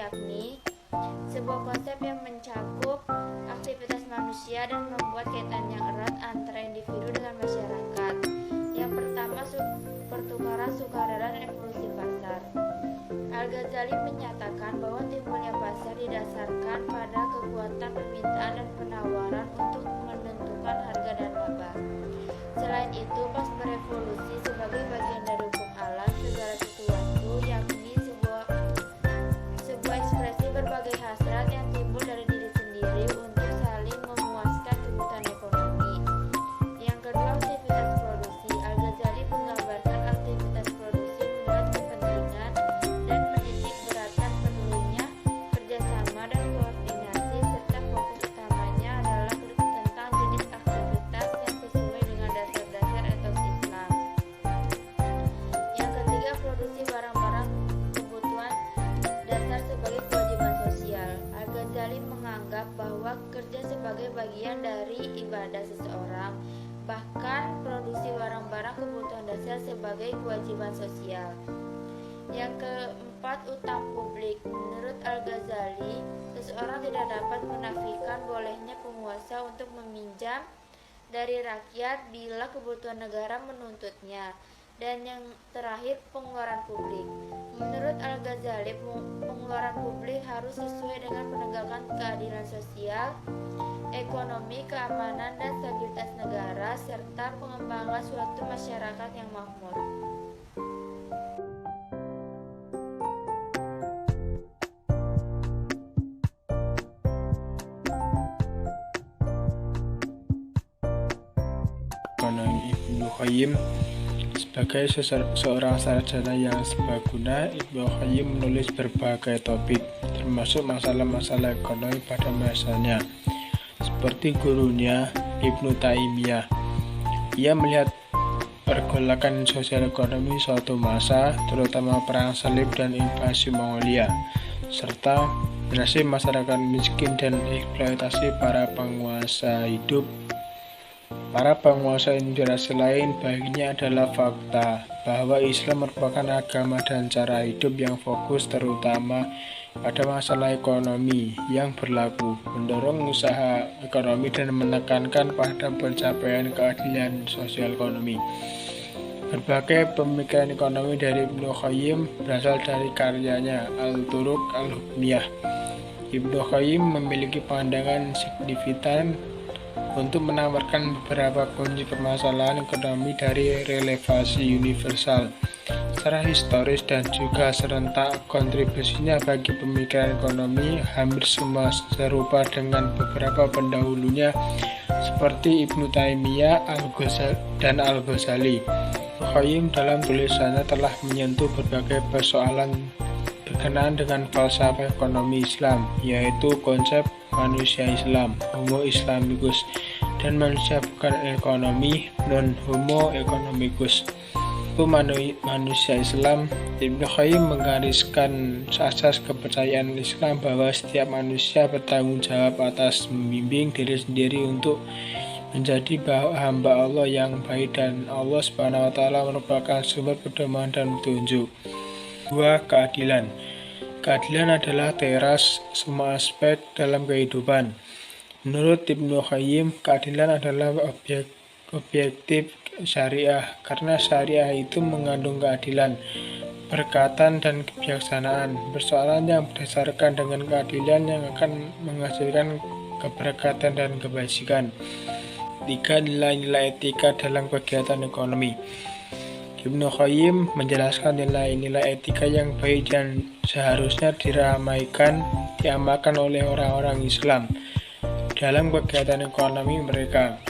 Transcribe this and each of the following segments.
yakni sebuah konsep yang mencakup aktivitas manusia dan membuat kaitan yang erat antara individu dengan masyarakat. Yang pertama, pertukaran sukarela dan evolusi pasar. Al-Ghazali menyatakan bahwa timbulnya pasar didasarkan pada kekuatan permintaan dan penawaran untuk menentukan harga dan laba. Selain itu, pas berevolusi sebagai bagian dari hukum alam segala sesuatu, yakni sebuah ekspresi berbagai hasrat yang timbul dari diri sendiri untuk saling memuaskan kebutuhan ekonomi. Yang kedua, aktivitas produksi. Al-Ghazali menggambarkan aktivitas produksi menurut kepentingan dan menitik beratkan perlunya kerjasama dan koordinasi, serta fokus utamanya adalah tentang jenis aktivitas yang sesuai dengan dasar-dasar etos Islam. Yang ketiga, produksi barang-barang kebutuhan dasar sebagai kewajiban sosial. Al-Ghazali menganggap bahwa kerja sebagai bagian dari ibadah seseorang, bahkan produksi barang-barang kebutuhan dasar sebagai kewajiban sosial. Yang keempat, utang publik. Menurut Al-Ghazali, seseorang tidak dapat menafikan bolehnya penguasa untuk meminjam dari rakyat bila kebutuhan negara menuntutnya. Dan yang terakhir, pengeluaran publik. Menurut Al-Ghazali, pengeluaran publik harus sesuai dengan penegakan keadilan sosial, ekonomi, keamanan, dan stabilitas negara, serta pengembangan suatu masyarakat yang makmur. Ibnu Qayyim. Sebagai seorang sarjana yang serbaguna, Ibnu Qayyim menulis berbagai topik, termasuk masalah-masalah ekonomi pada masanya. Seperti gurunya, Ibnu Taimiyah. Ia melihat pergolakan sosial ekonomi suatu masa, terutama perang salib dan invasi Mongolia, serta nasib masyarakat miskin dan eksploitasi para penguasa hidup. Para penguasa imigrasi lain baginya adalah fakta bahwa Islam merupakan agama dan cara hidup yang fokus terutama pada masalah ekonomi yang berlaku, mendorong usaha ekonomi dan menekankan pada pencapaian keadilan sosial ekonomi. Berbagai pemikiran ekonomi dari Ibnu Qayyim berasal dari karyanya Al-Turuq Al-Hukmiyah. Ibnu Qayyim memiliki pandangan signifikan untuk menawarkan beberapa kunci permasalahan ekonomi dari relevansi universal secara historis dan juga serentak. Kontribusinya bagi pemikiran ekonomi hampir semua serupa dengan beberapa pendahulunya seperti Ibnu Taimiyah dan Al-Ghazali. Qayyim dalam tulisannya telah menyentuh berbagai persoalan berkenaan dengan falsafah ekonomi Islam, yaitu konsep manusia Islam, Homo Islamicus, dan manusia bukan ekonomi, non-Homo economicus. Untuk manusia Islam, Ibnu Qayyim menggariskan asas kepercayaan Islam bahwa setiap manusia bertanggung jawab atas membimbing diri sendiri untuk menjadi hamba Allah yang baik, dan Allah Subhanahu wa Ta'ala merupakan sumber pedoman dan petunjuk. 2. Keadilan. Keadilan adalah teras semua aspek dalam kehidupan. Menurut Ibnu Qayyim, keadilan adalah objektif syariah, karena syariah itu mengandung keadilan, berkatan, dan kebijaksanaan. Persoalan yang berdasarkan dengan keadilan yang akan menghasilkan keberkatan dan kebajikan. 3. Nilai-nilai etika dalam kegiatan ekonomi. Ibnu Qayyim menjelaskan nilai-nilai etika yang baik dan seharusnya diamalkan oleh orang-orang Islam dalam kegiatan ekonomi mereka.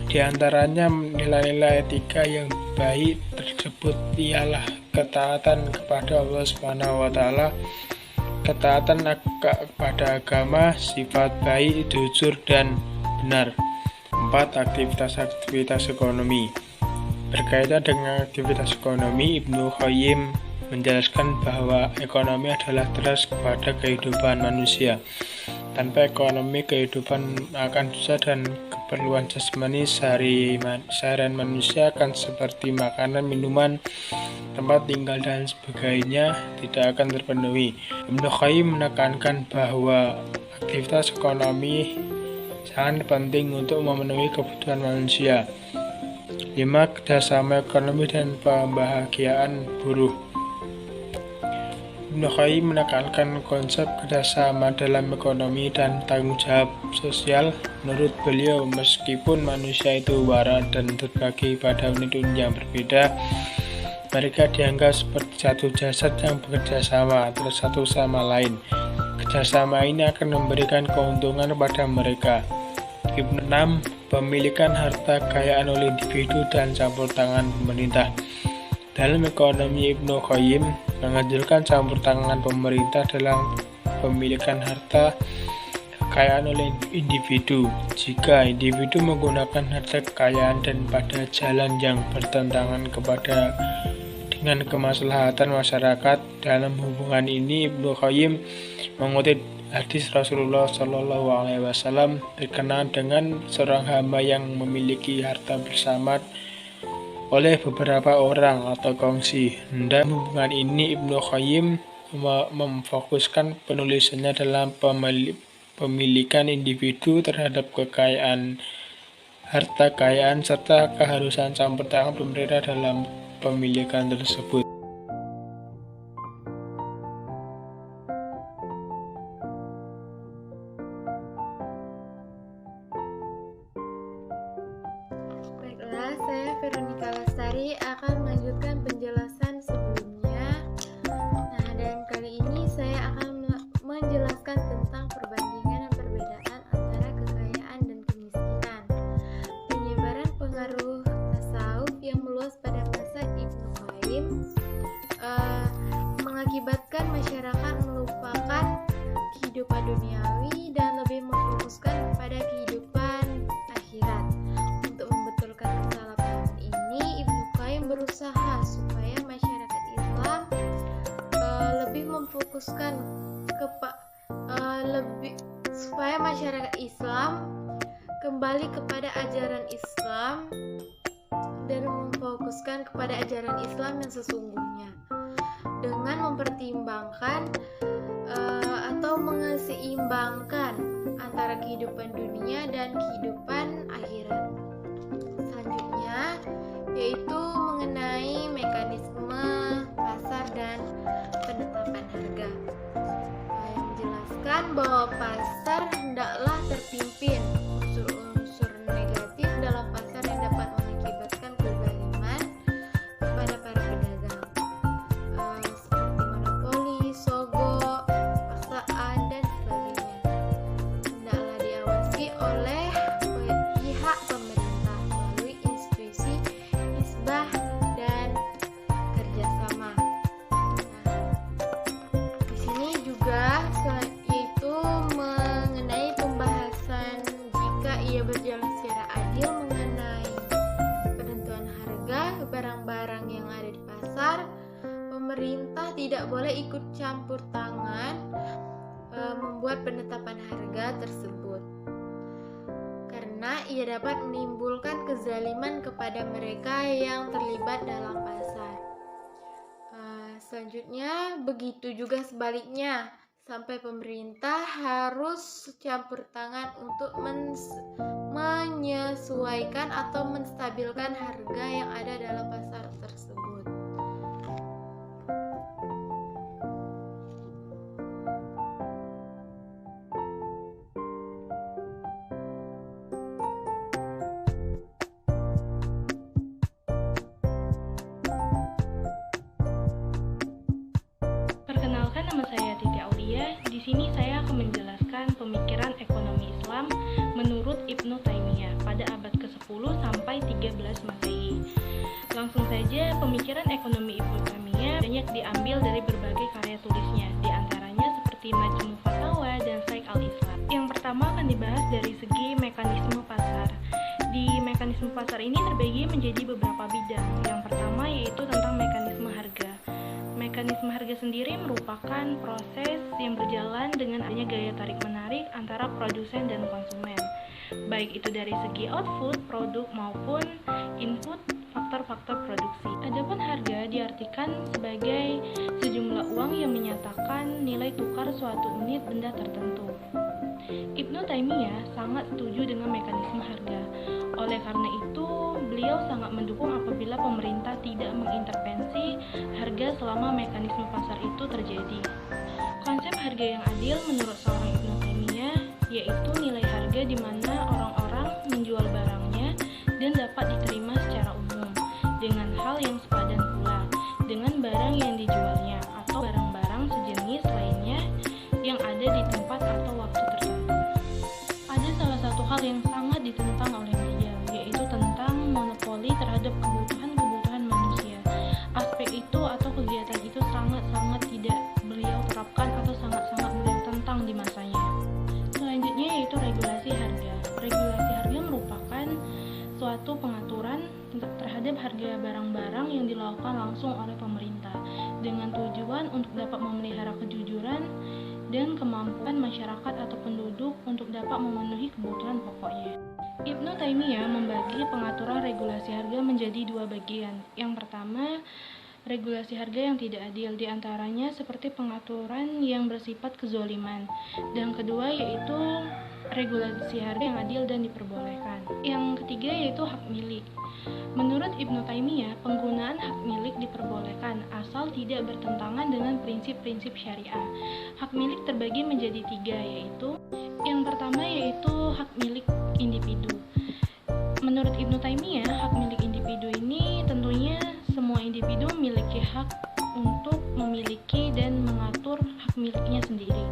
Di antaranya nilai-nilai etika yang baik tersebut ialah ketaatan kepada Allah Subhanahu wa Ta'ala, ketaatan kepada agama, sifat baik, jujur, dan benar. 4. Aktivitas ekonomi. Berkaitan dengan aktivitas ekonomi, Ibnu Qayyim menjelaskan bahwa ekonomi adalah teras kepada kehidupan manusia. Tanpa ekonomi, kehidupan akan susah dan keperluan jasmani seharian manusia akan seperti makanan, minuman, tempat tinggal dan sebagainya tidak akan terpenuhi. Ibnu Qayyim menekankan bahwa aktivitas ekonomi sangat penting untuk memenuhi kebutuhan manusia. 5. Kerjasama ekonomi dan pembahagiaan buruh. Ibnu Qayyim menekankan konsep kerjasama dalam ekonomi dan tanggung jawab sosial. Menurut beliau, meskipun manusia itu waras dan terbagi pada unit-unit yang berbeda, mereka dianggap seperti satu jasad yang bekerja sama terus satu sama lain. Kerjasama ini akan memberikan keuntungan kepada mereka. 6. Pemilikan harta kekayaan oleh individu dan campur tangan pemerintah. Dalam ekonomi, Ibnu Qayyim menganjurkan campur tangan pemerintah dalam pemilikan harta kekayaan oleh individu. Jika individu menggunakan harta kekayaan dan pada jalan yang bertentangan dengan kemaslahatan masyarakat, dalam hubungan ini Ibnu Qayyim mengutip hadis Rasulullah SAW berkenaan dengan seorang hamba yang memiliki harta bersama oleh beberapa orang atau kongsi. Dalam hubungan ini Ibnu Qayyim memfokuskan penulisannya dalam pemilikan individu terhadap kekayaan, harta kekayaan, serta keharusan campur tangan pemerintah dalam pemilikan tersebut. Baiklah, saya Veronica Lestari akan melanjutkan penjelasan sebelumnya. Nah, dan kali ini saya akan menjelaskan tentang perbandingan dan perbedaan antara kekayaan dan kemiskinan. Penyebaran pengaruh tasawuf yang meluas pada masa Ibnu Qayyim mengakibatkan masyarakat melupakan kehidupan duniawi dan lebih memfokuskan pada kehidupan akhirat. Untuk membetulkan kesalahpahaman ini, Ibnu Qayyim berusaha supaya masyarakat Islam lebih memfokuskan supaya masyarakat Islam kembali kepada ajaran Islam dan memfokuskan kepada ajaran Islam yang sesungguhnya dengan mempertimbangkan atau mengeseimbangkan antara kehidupan dunia dan kehidupan akhirat. Selanjutnya yaitu mengenai mekanisme pasar dan penetapan harga. Yang menjelaskan bahwa pasar hendaklah terpimpin unsur-unsur negatif dalam pasar yang dapat mengakibatkan kezaliman kepada para pedagang, seperti monopoli, sogok, paksaan, dan sebagainya. Hendaklah diawasi oleh pihak pemerintah melalui institusi hisbah dan kerjasama. Di sini juga yaitu mengenai pembahasan jika ia berjalan secara adil mengenai penentuan harga barang-barang yang ada di pasar, pemerintah tidak boleh ikut campur tangan membuat penetapan harga tersebut karena ia dapat menimbulkan kezaliman kepada mereka yang terlibat dalam pasar. Selanjutnya begitu juga sebaliknya, sampai pemerintah harus campur tangan untuk menyesuaikan atau menstabilkan harga yang ada dalam pasar tersebut. Perkenalkan, nama saya Titi Aulia. Di sini saya akan menjelaskan pemikiran ekonomi Islam menurut Ibnu Taimiyah pada abad ke-10 sampai 13 Masehi. Langsung saja, pemikiran ekonomi Ibnu Taimiyah banyak diambil dari berbagai karya tulisnya, di antaranya seperti Majmu' Fatawa dan Syaikh al-Islam. Yang pertama akan dibahas dari segi mekanisme pasar. Di mekanisme pasar ini terbagi menjadi beberapa bidang. Yang pertama yaitu tentang mekanisme harga. Mekanisme harga sendiri merupakan proses yang berjalan dengan adanya gaya tarik-menarik antara produsen dan konsumen. baik itu dari segi output, produk maupun input faktor-faktor produksi. Adapun harga diartikan sebagai sejumlah uang yang menyatakan nilai tukar suatu unit benda tertentu. Ibnu Taimiyah sangat setuju dengan mekanisme harga. Oleh karena itu, beliau sangat mendukung apabila pemerintah tidak mengintervensi harga selama mekanisme pasar itu terjadi. Konsep harga yang adil menurut seorang Ibnu Taimiyah yaitu nilai harga di mana orang-orang menjual barangnya dan dapat diterima secara umum dengan hal yang sepadan pula dengan barang yang dijualnya atau barang-barang sejenis lainnya yang ada di tempat atau waktu tertentu. Ada salah satu hal yang sangat ditentang oleh beliau, yaitu tentang monopoli terhadap kebutuhan-kebutuhan manusia. Aspek itu atau kegiatan itu sangat-sangat tidak beliau terapkan atau sangat-sangat beliau tentang di masanya. Selanjutnya yaitu regulasi harga. Regulasi harga merupakan suatu pengaturan terhadap harga barang-barang yang dilakukan langsung oleh pemerintah dengan tujuan untuk dapat memelihara kejujuran dan kemampuan masyarakat atau penduduk untuk dapat memenuhi kebutuhan pokoknya. Ibnu Taimiyah membagi pengaturan regulasi harga menjadi dua bagian. Yang pertama, regulasi harga yang tidak adil, diantaranya seperti pengaturan yang bersifat kezoliman. Dan kedua yaitu regulasi harga yang adil dan diperbolehkan. Yang ketiga yaitu hak milik. Menurut Ibnu Taimiyah, penggunaan hak milik diperbolehkan asal tidak bertentangan dengan prinsip-prinsip syariah. Hak milik terbagi menjadi tiga, yaitu yang pertama yaitu hak milik individu. Menurut Ibnu Taimiyah, hak milik individu ini tentunya semua individu memiliki hak untuk memiliki dan mengatur hak miliknya sendiri.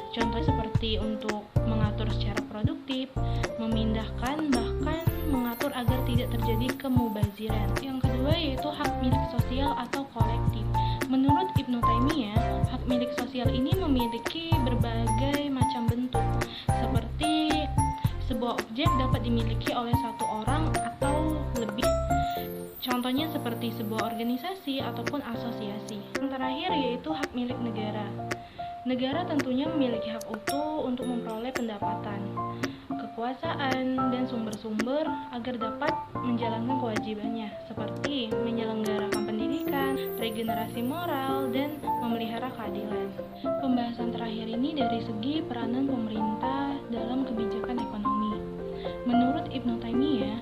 Contoh seperti untuk mengatur secara produktif, memindahkan, bahkan mengatur agar tidak terjadi kemubaziran. Yang kedua yaitu hak milik sosial atau kolektif. Menurut Ibnu Taimiyah, hak milik sosial ini memiliki berbagai macam bentuk, seperti sebuah objek dapat dimiliki oleh satu orang atau lebih. Contohnya seperti sebuah organisasi ataupun asosiasi. Yang terakhir yaitu hak milik negara. Negara tentunya memiliki hak utuh untuk memperoleh pendapatan, kekuasaan, dan sumber-sumber agar dapat menjalankan kewajibannya, seperti menyelenggarakan pendidikan, regenerasi moral, dan memelihara keadilan. Pembahasan terakhir ini dari segi peranan pemerintah dalam kebijakan ekonomi. Menurut Ibnu Taimiyah,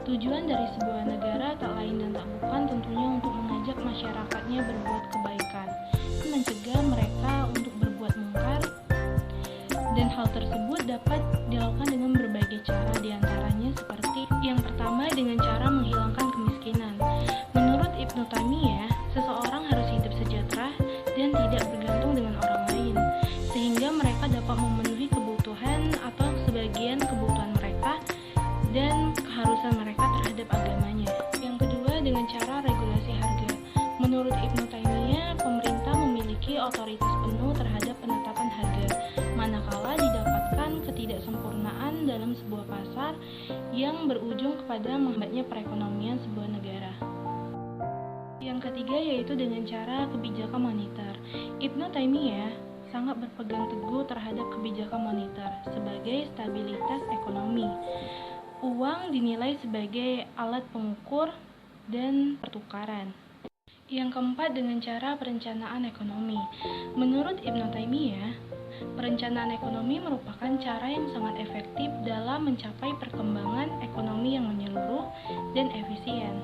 tujuan dari sebuah negara tak lain dan tak bukan tentunya untuk mengajak masyarakatnya berbuat kebaikan, mencegah mereka untuk berbuat mungkar, dan hal tersebut dapat dilakukan dengan berbagai cara, diantaranya seperti yang pertama dengan cara menghilangkan kemiskinan. Menurut Ibnu Taimiyah, seseorang harus hidup sejahtera dan tidak bergantung dengan orang lain, sehingga mereka dapat memenuhi kebutuhan atau sebagian kebutuhan mereka dan keharusan mereka terhadap agamanya. Yang kedua dengan cara regulasi harga. Menurut Ibnu Taimiyah, pemerintah memiliki otoritas penuh terhadap penetapan harga, manakala didapatkan ketidaksempurnaan dalam sebuah pasar yang berujung kepada menghambatnya perekonomian sebuah negara. Yang ketiga yaitu dengan cara kebijakan moneter. Ibnu Taimiyah sangat berpegang teguh terhadap kebijakan moneter sebagai stabilitas ekonomi. Uang dinilai sebagai alat pengukur dan pertukaran. Yang keempat dengan cara perencanaan ekonomi. Menurut Ibnu Taimiyah, perencanaan ekonomi merupakan cara yang sangat efektif dalam mencapai perkembangan ekonomi yang menyeluruh dan efisien.